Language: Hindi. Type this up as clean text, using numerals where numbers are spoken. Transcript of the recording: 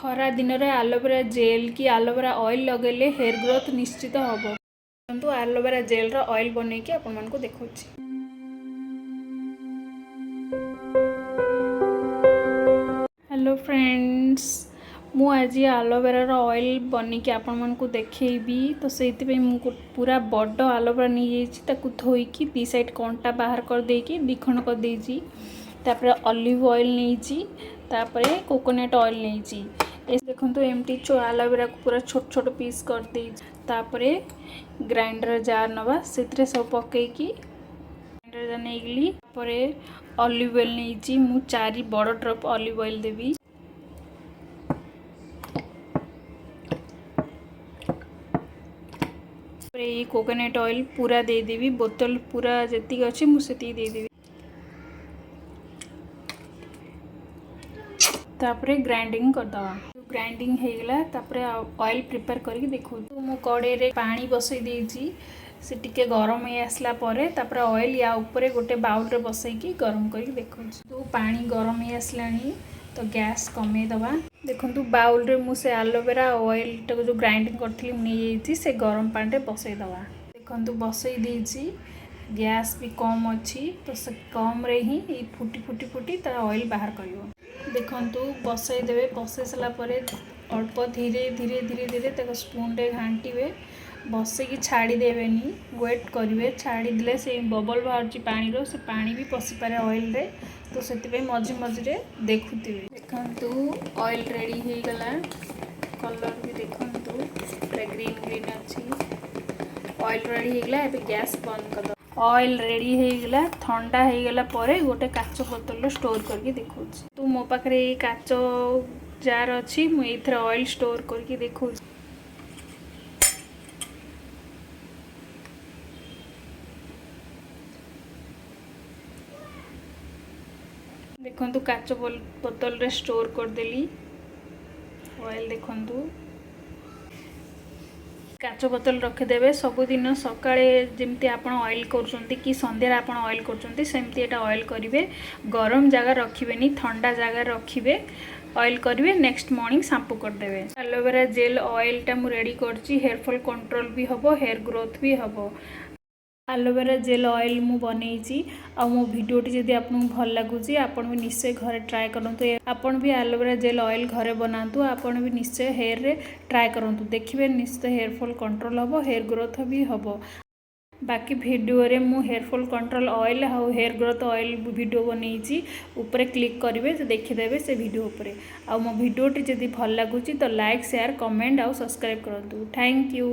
खरा दिन में एलोवेरा जेल कि एलोवेरा ऑयल लगेले हेयर ग्रोथ निश्चित हम। तो एलोवेरा जेल ऑयल बन के आपको देखा। हेलो फ्रेंड्स, मु आज एलोवेरा ऑयल बन के आपको देखी। तो से पूरा बड़ एलोवेरा नहीं धोईकी दी साइड कंटा बाहर कर देकी दी खंड कर देजी। तापर ऑलिव ऑयल नहीं, तापर कोकोनट ऑयल नहीं। देखो एमती एलोवेरा को पूरा छोट छोट पीस कर दे। तापर ग्राइंडर जार नवा से सब पकईकी ग्राइंडर जार नहीं तापर ऑलिव ऑयल नहीं मु 4 बड़ ड्रप ऑलिव ऑयल देवी। ये कोकोनट ऑयल पूरा देदेवी बोतल पूरा जी अच्छी मुझे देदेवी। तापर ग्राइंडिंग करदवा ग्राइंडिंग हो गला। तापर ऑयल प्रिपेयर करके देखो। तो मु कड़े रे पानी बसई देजी से टिके गरम हो आसला परे तापर ऑयल या ऊपर गोटे बाउल रे बसईकी गरम करके देखो। तो पानी गरम हो आसलानी तो गैस कमे दवा। देखो बाउल रे मु से एलोवेरा ऑयल टाको जो ग्राइंडिंग करथली नहीं से गरम पानी रे बसई दवा। देखो बसई देजी गैस भी कम अच्छी तो से कम रे ही फुटी फुटी फुटी तर ऑयल बाहर करियो। देखंतु बसई देवे बसई सारा अल्प धीरे धीरे धीरे धीरे तक स्पून रे घांटे बसई की छाड़ी देवेनी वेट करेंगे। छाड़ी देले से बबल बाहर पानी रो से पानी भी पशि पारे ऑयल रे। तो से मझे मझे देखुवे। देखंतु ऑयल रेडी हो गला। कलर भी देखंतु पूरा ग्रीन ग्रीन अच्छी। ऑयल रेडी हो गला। एबे गैस बंद कर दो। ऑयल रेडी हो गला। ठंडा हो गला परे गोटे काच बोतल स्टोर करके देखो। तो मो पाखे ये काच जार अच्छी मुझे ऑयल स्टोर करके देखो। देखो काच बोतल रे स्टोर करदेली ऑयल। देखो काच बोतल रखिदेवे सबुदिन सकाळे जमती आपण ऑयल करूछंती कि संध्या आपण ऑयल करूछंती सेमती एटा ऑयल करिवे। गरम जगह रखिबेनी ठंडा जगह रखिबे ऑयल करिवे। नेक्स्ट मॉर्निंग शैम्पू कर देवे। एलोवेरा जेल ऑयल टा मु रेडी करछि। हेयर फॉल कंट्रोल भी हबो हेयर ग्रोथ भी हबो। एलोवेरा जेल ऑयल मु बनईची आ मो वीडियोटी जदि आपको भल लगुची आपण भी निश्चय घरे ट्राए करंतु। आपण भी एलोवेरा जेल ऑयल घरे बनातु। आपण भी निश्चय हेयर रे ट्राए करंतु देखिबे निश्चय हेयर फॉल कंट्रोल हबो हेयर ग्रोथ भी हबो। बाकी वीडियो रे मु हेयर फॉल कंट्रोल ऑयल और हेयर ग्रोथ ऑयल वीडियो बनईची ऊपर क्लिक करेंगे तो देखिदेवे से वीडियो ऊपर। आ मो वीडियोटी जदि भल लगुची तो लाइक शेयर कमेंट और सब्सक्राइब करंतु। Thank you.